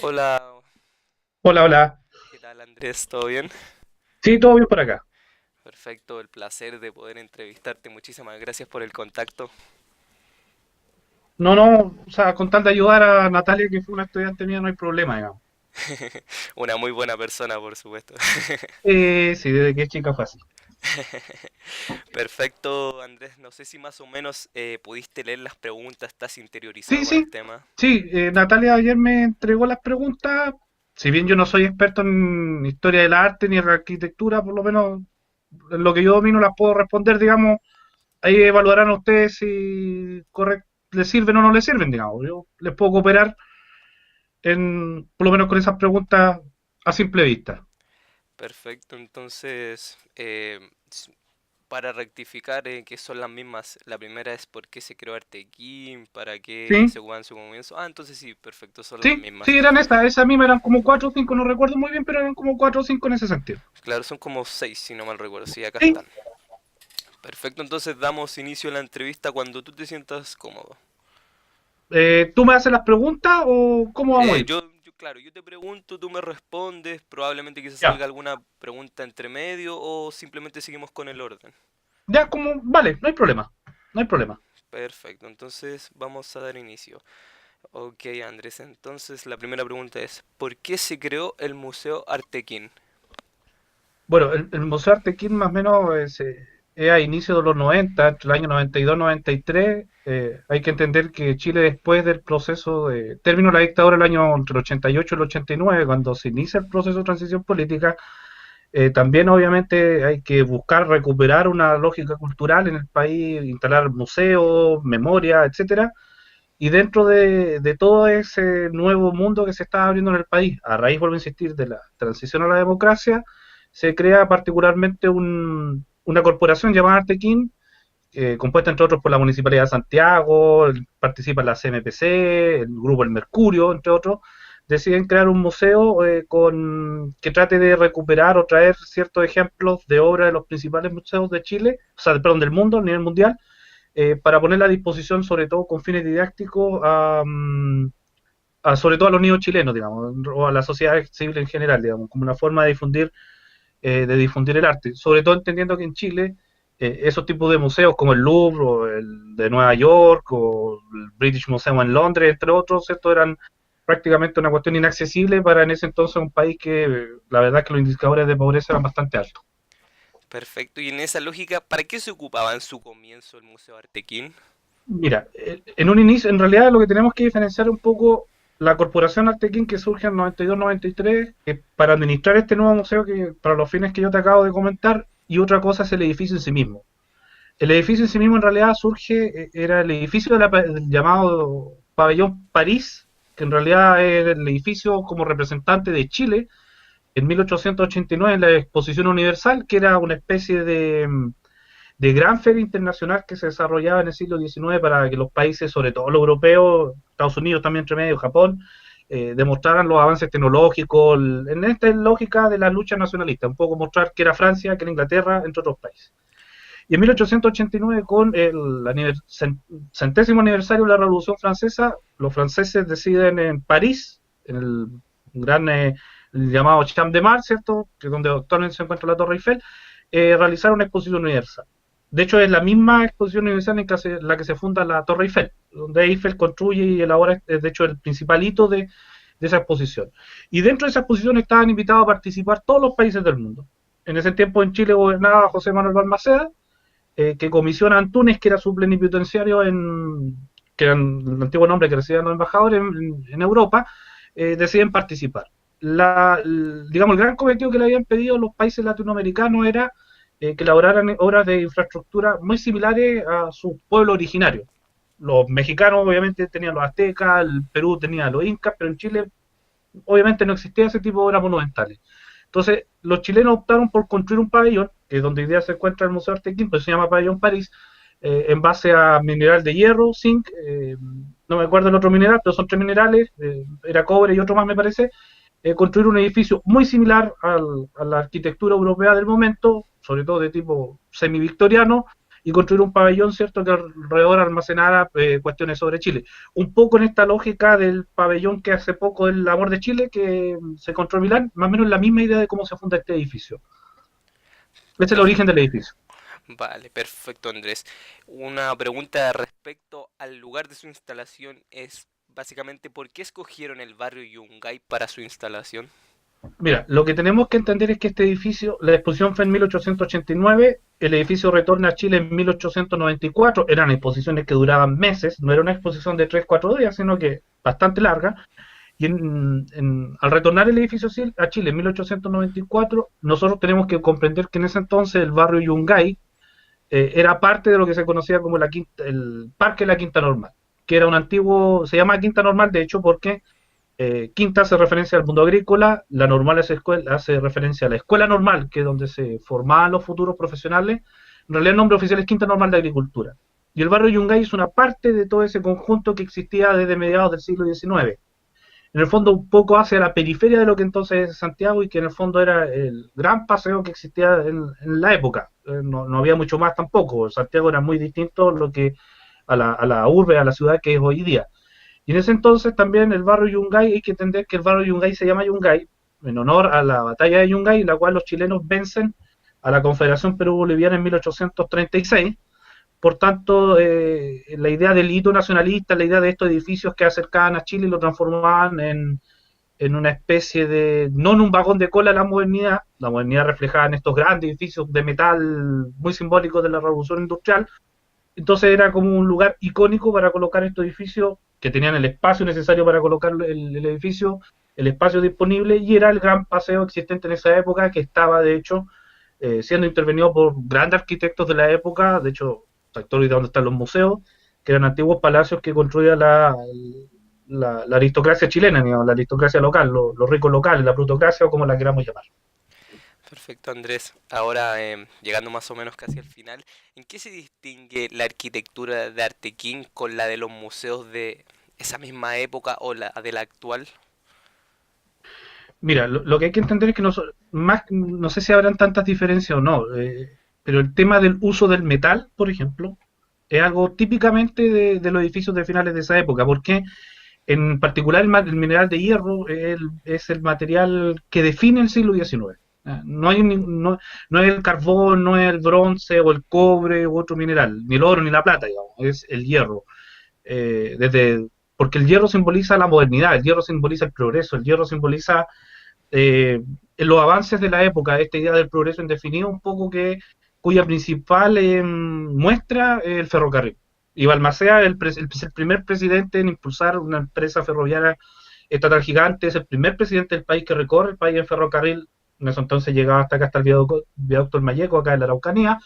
Hola, Hola, hola. ¿qué tal Andrés? ¿Todo bien? Sí, todo bien por acá. Perfecto, el placer de poder entrevistarte. Muchísimas gracias por el contacto. No, no, o sea, con tal de ayudar a Natalia, que fue una estudiante mía, no hay problema, digamos. Una muy buena persona, por supuesto. Sí, desde que es chica fue así. Perfecto, Andrés. No sé si más o menos pudiste leer las preguntas, estás Sí, interiorizado con el sí, tema. sí. Natalia ayer me entregó las preguntas. Si bien yo no soy experto en historia del arte ni en arquitectura, por lo menos en lo que yo domino las puedo responder, digamos. Ahí evaluarán ustedes si les sirven o no les sirven, digamos. Yo les puedo cooperar por lo menos con esas preguntas a simple vista. Perfecto, entonces, para rectificar que son las mismas, la primera es por qué se creó Artequín, para qué Sí. se jugaba en su comienzo. Ah, entonces sí, perfecto, son las Sí, mismas. sí, eran esas mismas eran como cuatro o cinco, no recuerdo muy bien, pero eran como cuatro o cinco en ese sentido. Claro, son como seis, si no mal recuerdo. Sí, acá Sí. están. Perfecto, entonces damos inicio a la entrevista cuando tú te sientas cómodo. ¿Tú me haces las preguntas o cómo vamos a ir? Claro, yo te pregunto, tú me respondes, probablemente quizás Ya, salga alguna pregunta entre medio o simplemente seguimos con el orden. ya como, vale, no hay problema, no hay problema. Perfecto, entonces vamos a dar inicio. Ok, Andrés, entonces la primera pregunta es, ¿por qué se creó el Museo Artequín? Bueno, el Museo Artequín más o menos es a inicios de los 90, entre el año 92 y 93. Hay que entender que Chile después del proceso de término de la dictadura el año entre el 88 y el 89, cuando se inicia el proceso de transición política, también obviamente hay que buscar recuperar una lógica cultural en el país, instalar museos, memoria, etcétera. Y dentro de todo ese nuevo mundo que se está abriendo en el país, a raíz, vuelvo a insistir, de la transición a la democracia, se crea particularmente una corporación llamada Artequín, compuesta entre otros por la Municipalidad de Santiago, participa la CMPC, el Grupo El Mercurio, entre otros, deciden crear un museo que trate de recuperar o traer ciertos ejemplos de obras de los principales museos de Chile, o sea, perdón, del mundo, a nivel mundial, para ponerla a disposición, sobre todo con fines didácticos, sobre todo a los niños chilenos, digamos, o a la sociedad civil en general, digamos, como una forma de difundir el arte, sobre todo entendiendo que en Chile esos tipos de museos como el Louvre o el de Nueva York o el British Museum en Londres, entre otros, esto eran prácticamente una cuestión inaccesible para en ese entonces un país que la verdad es que los indicadores de pobreza eran bastante altos. Perfecto, y en esa lógica, ¿para qué se ocupaba en su comienzo el Museo Artequín? Mira, en un inicio, en realidad lo que tenemos que diferenciar un poco la corporación Artequín que surge en 92-93, que para administrar este nuevo museo que para los fines que yo te acabo de comentar, y otra cosa es el edificio en sí mismo. El edificio en sí mismo en realidad surge, era el edificio del llamado Pabellón París, que en realidad es el edificio como representante de Chile en 1889 en la Exposición Universal, que era una especie de gran feria internacional que se desarrollaba en el siglo XIX para que los países, sobre todo los europeos, Estados Unidos también entre medio, Japón, demostraran los avances tecnológicos en esta lógica de la lucha nacionalista, un poco mostrar que era Francia, que era Inglaterra, entre otros países. Y en 1889, con centésimo aniversario de la Revolución Francesa, los franceses deciden en París, en el gran llamado Champ de Mars, ¿cierto? Que es donde actualmente se encuentra la Torre Eiffel, realizar una exposición universal. De hecho, es la misma exposición universal en la que se funda la Torre Eiffel, donde Eiffel construye y elabora, de hecho, el principal hito de esa exposición. Y dentro de esa exposición estaban invitados a participar todos los países del mundo. En ese tiempo en Chile gobernaba José Manuel Balmaceda, que comisiona a Antunes, que era su plenipotenciario que era el antiguo nombre que recibían los embajadores en Europa, deciden participar. Digamos, el gran cometido que le habían pedido los países latinoamericanos era que elaboraran obras de infraestructura muy similares a su pueblo originario. Los mexicanos obviamente tenían los aztecas, el Perú tenía los incas, pero en Chile obviamente no existía ese tipo de obras monumentales. Entonces, los chilenos optaron por construir un pabellón, que es donde hoy día se encuentra el Museo Artequín, pues se llama Pabellón París, en base a mineral de hierro, zinc, no me acuerdo el otro mineral, pero son tres minerales, era cobre y otro más me parece, construir un edificio muy similar a la arquitectura europea del momento, sobre todo de tipo semi-victoriano, y construir un pabellón, ¿cierto?, que alrededor almacenara cuestiones sobre Chile. Un poco en esta lógica del pabellón que hace poco el Amor de Chile, que se construyó en Milán, más o menos la misma idea de cómo se funda este edificio. Este es el origen del edificio. Vale, perfecto, Andrés. Una pregunta respecto al lugar de su instalación es básicamente ¿por qué escogieron el barrio Yungay para su instalación? Mira, lo que tenemos que entender es que este edificio, la exposición fue en 1889, el edificio retorna a Chile en 1894, eran exposiciones que duraban meses, no era una exposición de 3 4 días, sino que bastante larga, y al retornar el edificio a Chile en 1894, nosotros tenemos que comprender que en ese entonces el barrio Yungay era parte de lo que se conocía como el Parque de la Quinta Normal, que era un antiguo, se llama Quinta Normal de hecho porque quinta hace referencia al mundo agrícola, la normal hace referencia a la escuela normal, que es donde se formaban los futuros profesionales. En realidad el nombre oficial es Quinta Normal de Agricultura. Y el barrio Yungay es una parte de todo ese conjunto que existía desde mediados del siglo XIX. En el fondo un poco hacia la periferia de lo que entonces es Santiago y que en el fondo era el gran paseo que existía en la época. No había mucho más tampoco. Santiago era muy distinto a la urbe, a la ciudad que es hoy día. Y en ese entonces también el barrio Yungay, hay que entender que el barrio Yungay se llama Yungay en honor a la batalla de Yungay, en la cual los chilenos vencen a la Confederación Perú-Boliviana en 1836. Por tanto, la idea del hito nacionalista, la idea de estos edificios que acercaban a Chile y lo transformaban en una especie de, no en un vagón de cola la modernidad reflejada en estos grandes edificios de metal muy simbólicos de la revolución industrial. Entonces era como un lugar icónico para colocar estos edificios que tenían el espacio necesario para colocar el edificio, el espacio disponible, y era el gran paseo existente en esa época que estaba de hecho siendo intervenido por grandes arquitectos de la época, de hecho, sectores donde están los museos, que eran antiguos palacios que construía la aristocracia chilena, digamos, la aristocracia local, los ricos locales, la plutocracia o como la queramos llamar. Perfecto, Andrés. Ahora, llegando más o menos casi al final, ¿en qué se distingue la arquitectura de Artequín con la de los museos de esa misma época o la de la actual? Mira, lo que hay que entender es que no sé si habrán tantas diferencias o no, pero el tema del uso del metal, por ejemplo, es algo típicamente de los edificios de finales de esa época, porque en particular el mineral de hierro es el material que define el siglo XIX. No es el carbón, no es el bronce o el cobre u otro mineral, ni el oro ni la plata, digamos, es el hierro. Porque el hierro simboliza la modernidad, el hierro simboliza el progreso, el hierro simboliza eh, los avances de la época, esta idea del progreso indefinido, un poco cuya principal muestra es el ferrocarril. Y Balmaceda es el primer presidente en impulsar una empresa ferroviaria estatal gigante, es el primer presidente del país que recorre el país en ferrocarril. En eso entonces llegaba hasta acá, hasta el viaducto del Mayeco, acá en la Araucanía,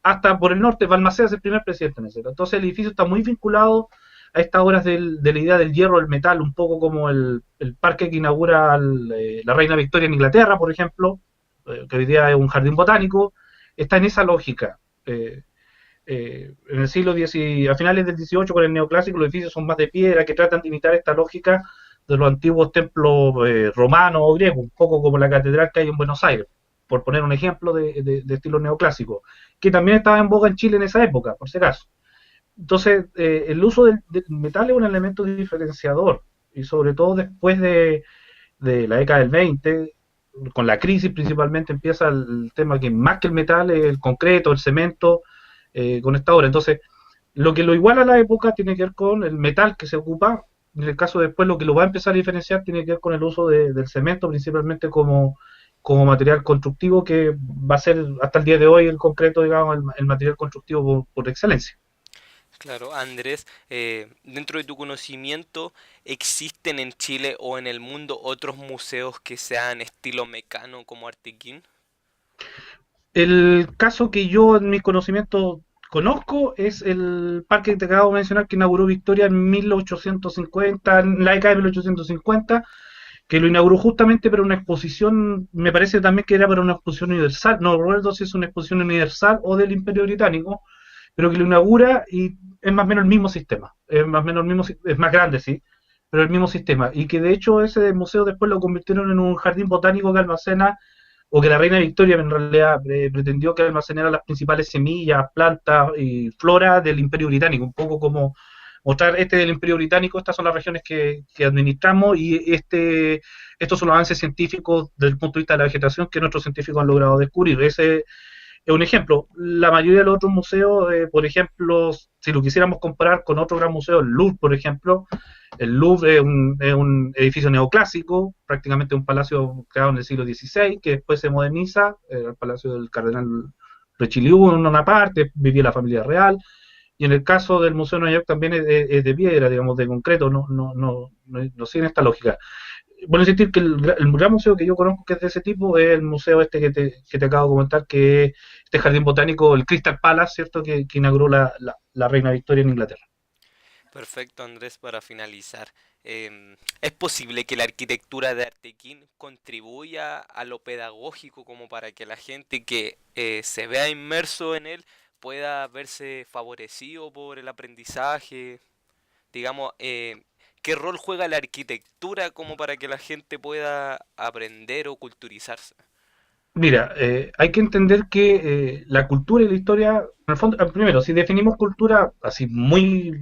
hasta por el norte. Balmaceda es el primer presidente en ese. Entonces el edificio está muy vinculado a estas obras de la idea del hierro, el metal, un poco como el parque que inaugura la Reina Victoria en Inglaterra, por ejemplo, que hoy día es un jardín botánico, está en esa lógica. En el siglo X, a finales del XVIII, con el neoclásico, los edificios son más de piedra, que tratan de imitar esta lógica de los antiguos templos romanos o griegos, un poco como la catedral que hay en Buenos Aires, por poner un ejemplo de estilo neoclásico, que también estaba en boga en Chile en esa época, por si acaso. Entonces, el uso del metal es un elemento diferenciador, y sobre todo después de la década del 20, con la crisis principalmente empieza el tema que más que el metal es el concreto, el cemento, con esta obra. Entonces, lo que lo iguala a la época tiene que ver con el metal que se ocupa, en el caso después lo que lo va a empezar a diferenciar tiene que ver con el uso del cemento, principalmente como material constructivo, que va a ser hasta el día de hoy el concreto, digamos, el material constructivo por excelencia. Claro, Andrés, dentro de tu conocimiento, ¿existen en Chile o en el mundo otros museos que sean estilo mecano como Artequín? El caso que yo en mi conocimiento conozco es el parque que te acabo de mencionar que inauguró Victoria en 1850, en la década de 1850, que lo inauguró justamente para una exposición, me parece también que era para una exposición universal, no recuerdo si es una exposición universal o del Imperio Británico, pero que lo inaugura y es más o menos el mismo sistema, es más o menos el mismo, es más grande, sí, pero el mismo sistema, y que de hecho ese museo después lo convirtieron en un jardín botánico que almacena o que la reina Victoria en realidad pretendió que almacenara las principales semillas, plantas y flora del Imperio Británico, un poco como mostrar este del Imperio Británico, estas son las regiones que administramos y estos son los avances científicos desde el punto de vista de la vegetación que nuestros científicos han logrado descubrir. Ese es un ejemplo. La mayoría de los otros museos, por ejemplo, si lo quisiéramos comparar con otro gran museo, el Louvre, por ejemplo, el Louvre es un edificio neoclásico, prácticamente un palacio creado en el siglo XVI, que después se moderniza, el palacio del cardenal Richelieu en una parte, vivía la familia real, y en el caso del Museo de Nueva York también es de piedra, digamos, de concreto, no sigue esta lógica. Bueno, insistir que el gran museo que yo conozco que es de ese tipo es el museo este que te acabo de comentar, que es este jardín botánico, el Crystal Palace, ¿cierto? Que inauguró la reina Victoria en Inglaterra. Perfecto, Andrés, para finalizar. ¿Es posible que la arquitectura de Artequín contribuya a lo pedagógico como para que la gente que se vea inmerso en él pueda verse favorecido por el aprendizaje? Digamos, ¿qué rol juega la arquitectura como para que la gente pueda aprender o culturizarse? Mira, hay que entender que la cultura y la historia, en el fondo, primero, si definimos cultura así muy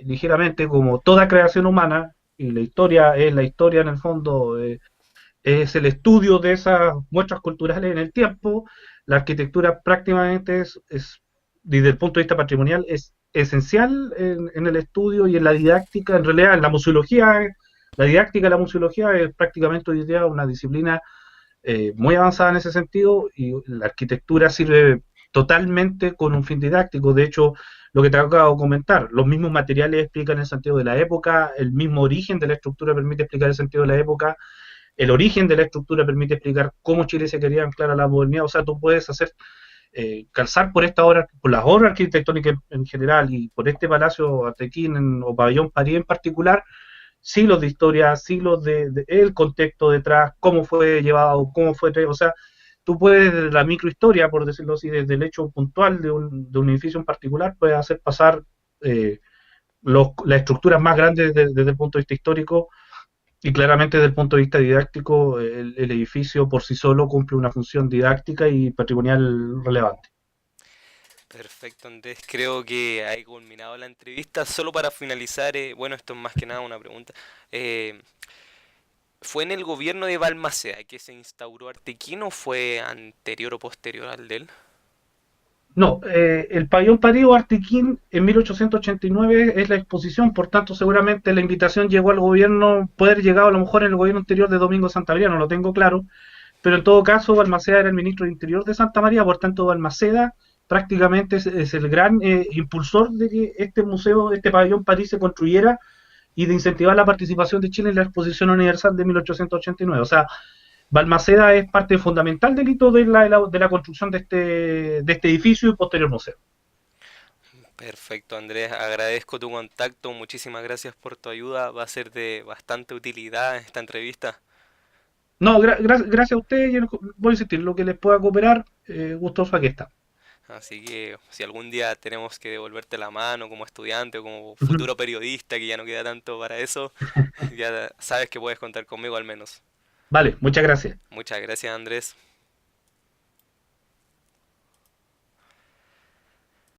ligeramente como toda creación humana, y la historia es la historia en el fondo, es el estudio de esas muestras culturales en el tiempo. La arquitectura prácticamente desde el punto de vista patrimonial, es esencial en el estudio y en la didáctica. En realidad, en la museología, la didáctica de la museología es prácticamente hoy día una disciplina muy avanzada en ese sentido y la arquitectura sirve totalmente con un fin didáctico. De hecho, lo que te acabo de comentar, los mismos materiales explican el sentido de la época, el mismo origen de la estructura permite explicar el sentido de la época, el origen de la estructura permite explicar cómo Chile se quería anclar a la modernidad. O sea, tú puedes hacer calzar por esta obra, por las obras arquitectónicas en general y por este Palacio Artequín o Pabellón París en particular, siglos de historia, siglos de el contexto detrás, cómo fue llevado, cómo fue, o sea, tú puedes desde la microhistoria, por decirlo así, desde el hecho puntual de un edificio en particular, puedes hacer pasar eh, las estructuras más grandes desde el punto de vista histórico y claramente desde el punto de vista didáctico, el edificio por sí solo cumple una función didáctica y patrimonial relevante. Perfecto, Andrés. Creo que ha culminado la entrevista. Solo para finalizar, bueno, esto es más que nada una pregunta. Eh, ¿Fue en el gobierno de Balmaceda que se instauró Artequín o fue anterior o posterior al de él? No, el pabellón París o Artequín en 1889 es la exposición, por tanto seguramente la invitación llegó al gobierno, puede haber llegado a lo mejor en el gobierno anterior de Domingo Santa María, no lo tengo claro, pero en todo caso Balmaceda era el ministro de Interior de Santa María, por tanto Balmaceda prácticamente es el gran impulsor de que este museo, este pabellón París se construyera y de incentivar la participación de Chile en la Exposición Universal de 1889. O sea, Balmaceda es parte fundamental del hito de la construcción de este edificio y posterior museo. Perfecto, Andrés. Agradezco tu contacto. Muchísimas gracias por tu ayuda. Va a ser de bastante utilidad esta entrevista. No, gracias a ustedes, y voy a insistir, lo que les pueda cooperar, gustoso aquí está. Así que si algún día tenemos que devolverte la mano como estudiante o como Uh -huh. futuro periodista, que ya no queda tanto para eso, ya sabes que puedes contar conmigo al menos. Vale, muchas gracias. Muchas gracias, Andrés.